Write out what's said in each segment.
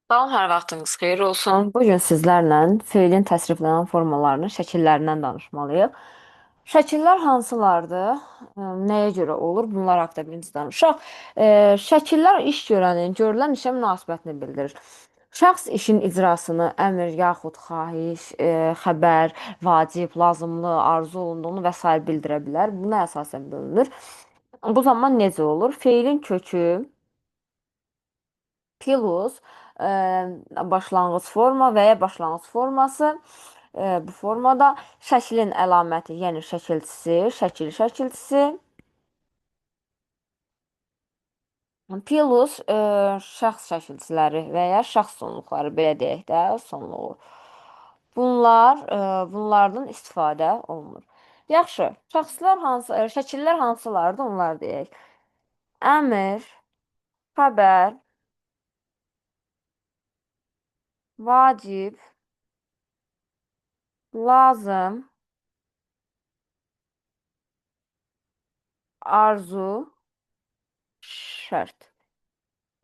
Salam, hər vaxtınız xeyir olsun. Bu gün sizlərlə feilin təsriflənən formalarının şəkillərindən danışmalıyıq. Şəkillər hansılardır? Nəyə görə olur? Bunlar haqqında birinci danışaq. Şəkillər iş görənin, görülən işə münasibətini bildirir. Şəxs işin icrasını əmr yaxud xahiş, xəbər, vacib, lazımlı, arzu olunduğunu və sair bildirə bilər. Buna əsasən bölünür. Bu zaman necə olur? Feilin kökü Plus başlanğıc forma və ya başlanğıc forması bu formada şəklin əlaməti, yəni şəkilçisi, şəkilçisi plus şəxs şəkilçiləri və ya şəxs sonluqları belə deyək də sonluğu. Bunlardan istifadə olunur. Yaxşı, şəkillər hansılardır, onlar deyək. Əmr, xəbər, vacib, lazım, arzu, şərt.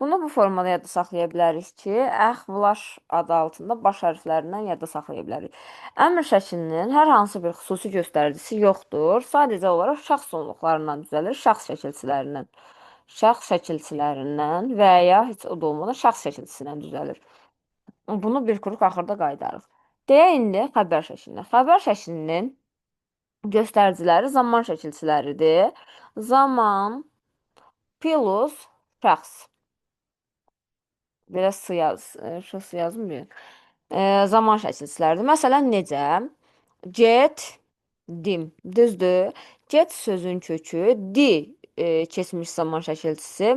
Bunu bu formada yadda saxlaya bilərik ki, əxv-laş adı altında baş hərflərindən yadda saxlaya bilərik. Əmr şəklinin hər hansı bir xüsusi göstəricisi yoxdur. Sadəcə olaraq şəxs sonluqlarından düzəlir, şəxs şəkilçilərindən və ya heç o da olmadan şəxs şəkilçisindən düzəlir. Bunu bir quruq axırda qaydarıq. Deyə indi xəbər şəklinə. Xəbər şəklinin göstəriciləri zaman şəkilçiləridir. Zaman plus şəxs. Biraz şəxs yazmıyor. Zaman şəkilçiləridir. Məsələn, necə? Getdim. Düzdür? Get sözün kökü, keçmiş zaman şəkilçisi,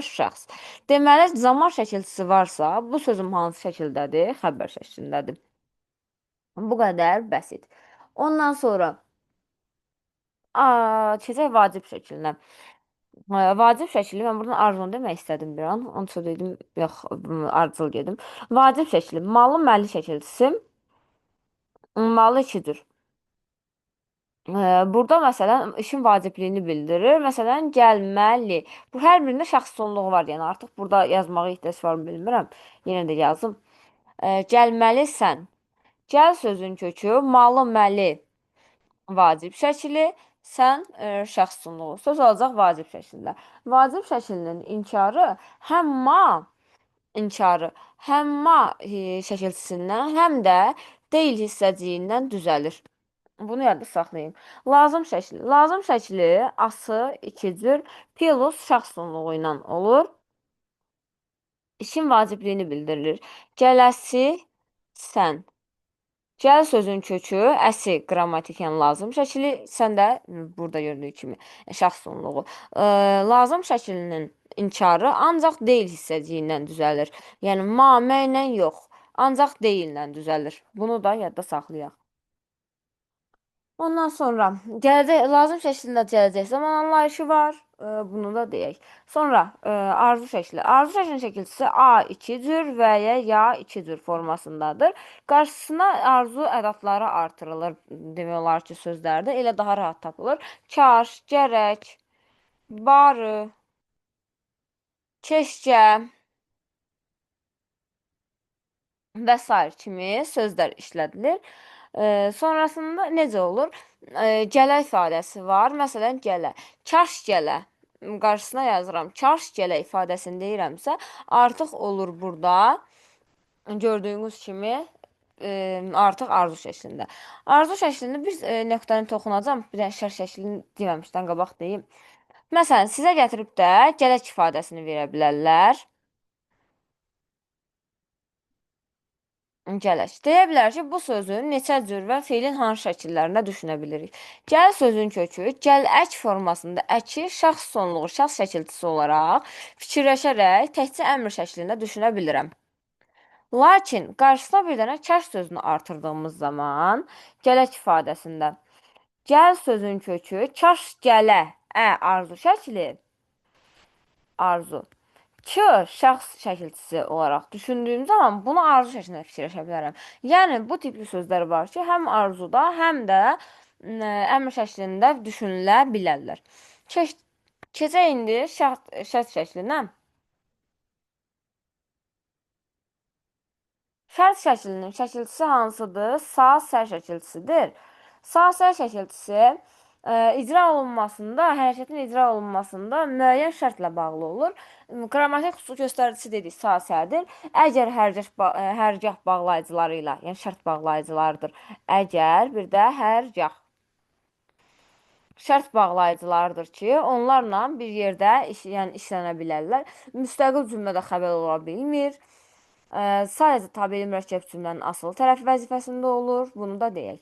şəxs. Deməli, zaman şəkilçisi varsa, bu sözün hansı şəkildədir? Xəbər şəklindədir. Bu qədər bəsit. Ondan sonra keçək vacib şəklinə. Vacib şəkli, mən buradan arzunu demək istədim bir an. Onun üçün dedim, yox, ardıcıl gedim. Vacib şəkli, malı məli şəkilçisi, malı ikidir. Burada məsələn işin vacibliyini bildirir. Məsələn, gəlməli. Bu hər birində şəxs sonluğu var. Yəni artıq burada yazmağa ehtiyac var mı bilmirəm. Yenə də yazım. Gəlməlisən. Gəl sözün kökü malı məli vacib şəkli. Sən şəxs sonluğu. Söz olacaq vacib şəklində. Vacib şəklinin inkarı həm ma şəkilçisindən, həm də deyil hissəciyindən düzəlir. Bunu yadda saxlayın. Lazım şəkli ası iki cür plus şəxs sonluğu ilə olur. İşin vacibliyini bildirilir. Gələsi sən. Gəl sözün kökü əsi qrammatikan lazım şəkli, sən də burada gördüyü kimi şəxs sonluğu. Lazım şəklinin inkarı ancaq deyil hissəciyindən düzəlir. Yəni mamə ilə yox, ancaq deyillə düzəlir. Bunu da yadda saxlayaq. Ondan sonra lazım şəklində gələcək zaman anlayışı var. Bunu da deyək. Sonra arzu şəkli. Arzu şəklinin şəkilçisi A2 cür və ya 2 cür formasındadır. Qarşısına arzu ədatları artırılır. Demək olar ki, sözlərdə elə daha rahat tapılır. Kaş, gərək, barı, keşkə və s. kimi sözlər işlədilir. Sonrasında necə olur? Gələ ifadəsi var. Məsələn, gələ. Kaş gələ. Qarşısına yazıram. Kaş gələ ifadəsini deyirəmsə, artıq olur burada. Gördüyünüz kimi artıq arzu şəklində. Arzu şəklində bir nöqtəni toxunacam. Bir dənə şərt şəklini deməmişdən qabaq deyim. Məsələn, sizə gətirib də gələk ifadəsini verə bilərlər. Gələk. Deyə bilər ki, bu sözün neçə cür və feilin hansı şəkillərində düşünə bilirik. Gəl sözün kökü, gələk formasında əki şəxs sonluğu, şəxs şəkilçisi olaraq fikirləşərək təkcə əmr şəklində düşünə bilirəm. Lakin qarşısına bir dənə kəş sözünü artırdığımız zaman gələk ifadəsində gəl sözün kökü, kaş gələ, arzu şəkli, arzu. Şəxs şəkilçisi olaraq düşündüyüm zaman bunu arzu şəklində fikirləşə bilərəm. Yəni, bu tipli sözlər var ki, həm arzuda, həm də əmr şəklində düşünülə bilərlər. Keçək indi şərt şəklinə. Şərt şəklinin şəkilçisi hansıdır? Sağ-sər şəkilçisidir. Sağ-sər şəkilçisi icra olunmasında, hərəkətin icra olunmasında müəyyən şərtlə bağlı olur. Qrammatik xüsusi göstəricisi dedik, sağ-sərdir. Əgər hərgah bağlayıcıları ilə, yəni şərt bağlayıcılardır. Əgər, bir də hərgah. Şərt bağlayıcılardır ki, onlarla bir yerdə yəni işlənə bilərlər. Müstəqil cümlədə xəbər ola bilmir. Sadəcə tabeli mürəkkəb cümlənin asılı tərəfi vəzifəsində olur. Bunu da deyək.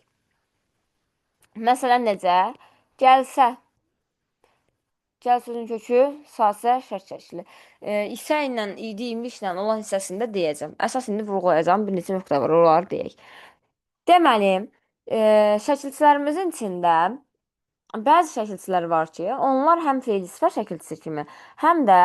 Məsələn, necə? Gəlsə. Gəl sözün kökü sasə şərt şəkli. İsə ilə, idi, imişlə olan hissəsində deyəcəm. Əsas indi vurğulayacağım bir neçə nöqtə var, onları deyək. Deməli, şəkilçilərimizin içində bəzi şəkilçilər var ki, onlar həm fe'li sifət şəkilçisi kimi, həm də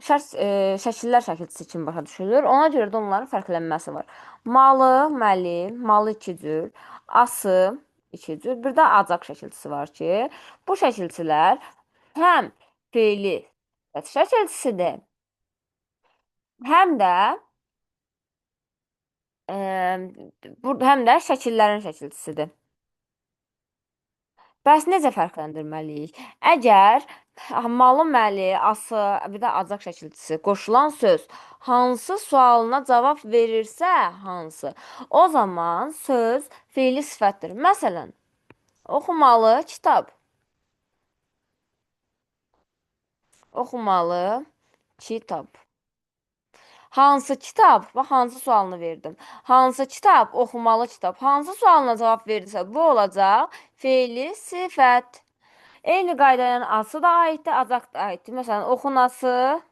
şəkillər şəkilçisi kimi başa düşülür. Ona görə də onların fərqlənməsi var. Malı, məli, malı iki cür, ası iki cür, bir də acaq şəkilçisi var ki, bu şəkilçilər həm fe'li sifət şəkilçisidir, həm də e, həm də şəkillərin şəkilçisidir. Bəs necə fərqləndirməliyik? Əgər malı, məli, ası, bir də acaq şəkilçisi qoşulan söz hansı sualına cavab verirsə, hansı? O zaman söz fe'li sifətdir. Məsələn, oxumalı kitab. Oxumalı kitab. Hansı kitab? Bax, hansı sualını verdim. Hansı kitab? Oxumalı kitab. Hansı sualına cavab verirsə, bu olacaq fe'li sifət. Eyni qaydaya ası da aiddir, acaq da aiddir. Məsələn, oxunası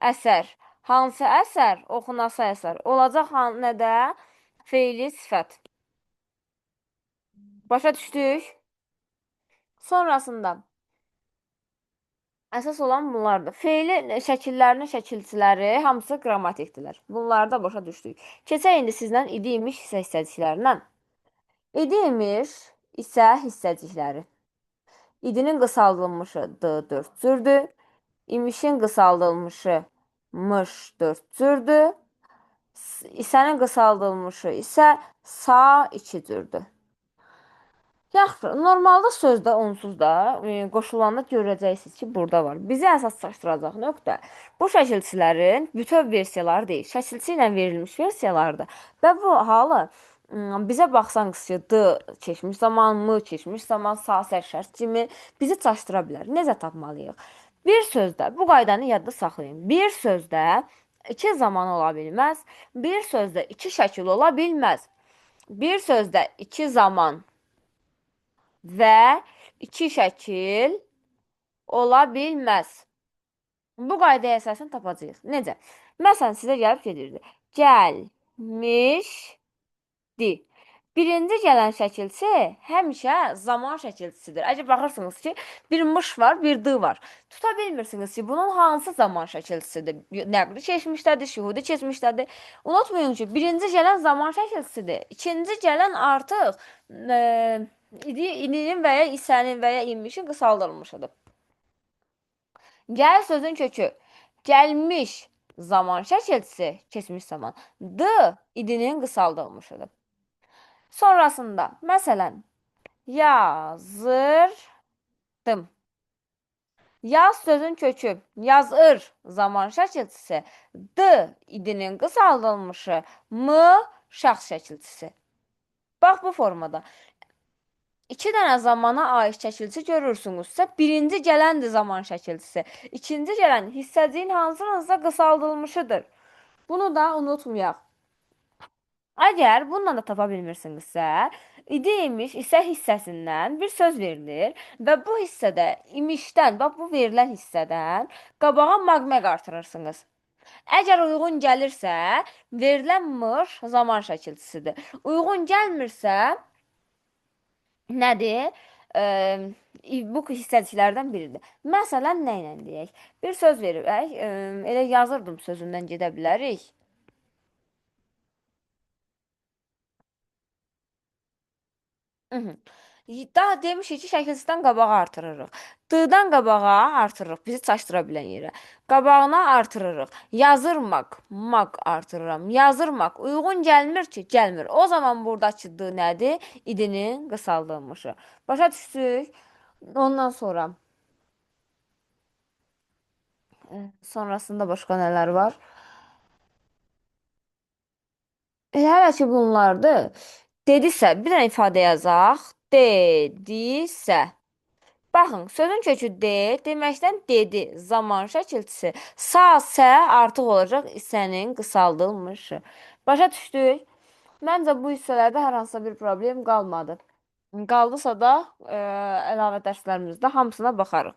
əsər. Hansı əsər? Oxunası əsər. Olacaq nədə? Fe'li sifət. Başa düşdük? Sonrasında əsas olan bunlardır. Fe'li şəkillərinin şəkilçiləri hamısı qrammatikdirlər. Bunları da başa düşdük. Keçək indi sizlə idi imiş hissəciklərindən. İdi imiş isə hissəcikləri. İdinin qısaldılmışı D4 cürdür. İmişin qısaldılmışı mış 4 cürdür. İsənin qısaldılmışı isə sa 2 cürdür. Yaxşı, normalda sözdə onsuz da qoşulanda görəcəksiniz ki, burada var. Bizi əsas çaşdıracaq nöqtə bu şəkilçilərin bütöv versiyaları deyil, şəkilçi ilə verilmiş versiyalardır. Və bu halı bizə baxsanız ki, D keçmiş zaman, M keçmiş zaman, sa şərt kimi bizi çaşdıra bilər. Necə tapmalıyıq? Bir sözdə, bu qaydanı yadda saxlayın. Bir sözdə iki zaman ola bilməz, bir sözdə iki şəkil ola bilməz. Bir sözdə iki zaman və iki şəkil ola bilməz. Bu qaydaya əsasən tapacağıq. Necə? Məsələn, sizə gəlib gedirdi. Gəlmişdi. Birinci gələn şəkilçi həmişə zaman şəkilçisidir. Əgər baxırsınız ki, bir mış var, bir d var. Tuta bilmirsiniz ki, bunun hansı zaman şəkilçisidir? Nəqli keçmişdədir, şühudi keçmişdədir. Unutmayın ki, birinci gələn zaman şəkilçisidir. İkinci gələn artıq idinin və ya isənin və ya imişin qısaldılmışıdır. Gəl sözün kökü. Gəlmiş zaman şəkilçisi, keçmiş zaman. D idinin qısaldılmışıdır. Sonrasında, məsələn, yazırdım. Yaz sözün kökü, yazır zaman şəkilçisi, D idinin qısaldılmışı, M şəxs şəkilçisi. Bax, bu formada. İki dənə zamana aid şəkilçi görürsünüzsə, birinci gələndir zaman şəkilçisi. İkinci gələn hissəciyin hansınızsa qısaldılmışıdır. Bunu da unutmayaq. Əgər bununla da tapa bilmirsinizsə, idi imiş isə hissəsindən bir söz verilir və bu hissədə imişdən, bax bu verilən hissədən qabağa maqmaq artırırsınız. Əgər uyğun gəlirsə, verilən mış zaman şəkilçisidir. Uyğun gəlmirsə, nədir? Bu hissəciklərdən biridir. Məsələn, nə ilə deyək? Bir söz verək, elə yazırdım sözündən gedə bilərik. Daha demişik ki, şəkilsizdən qabağa artırırıq. D-dan qabağa artırırıq, bizi çaşdıra bilən yerə. Qabağına artırırıq. Yazırmaq, maq artırıram. Yazırmaq uyğun gəlmir ki, gəlmir. O zaman buradakı D nədir? İdinin qısaldılmışı. Başa düşdük? Ondan sonra sonrasında başqa nələr var? Hələ ki bunlardır. Dedisə, bir dənə ifadə yazaq. Dedisə. Baxın, sözün kökü de, deməkdən dedi. Zaman şəkilçisi. Sa, sə artıq olacaq isənin qısaldılmışı. Başa düşdük? Məncə bu hissələrdə hər hansısa bir problem qalmadı. Qaldısa da əlavə dərslərimizdə hamısına baxarıq.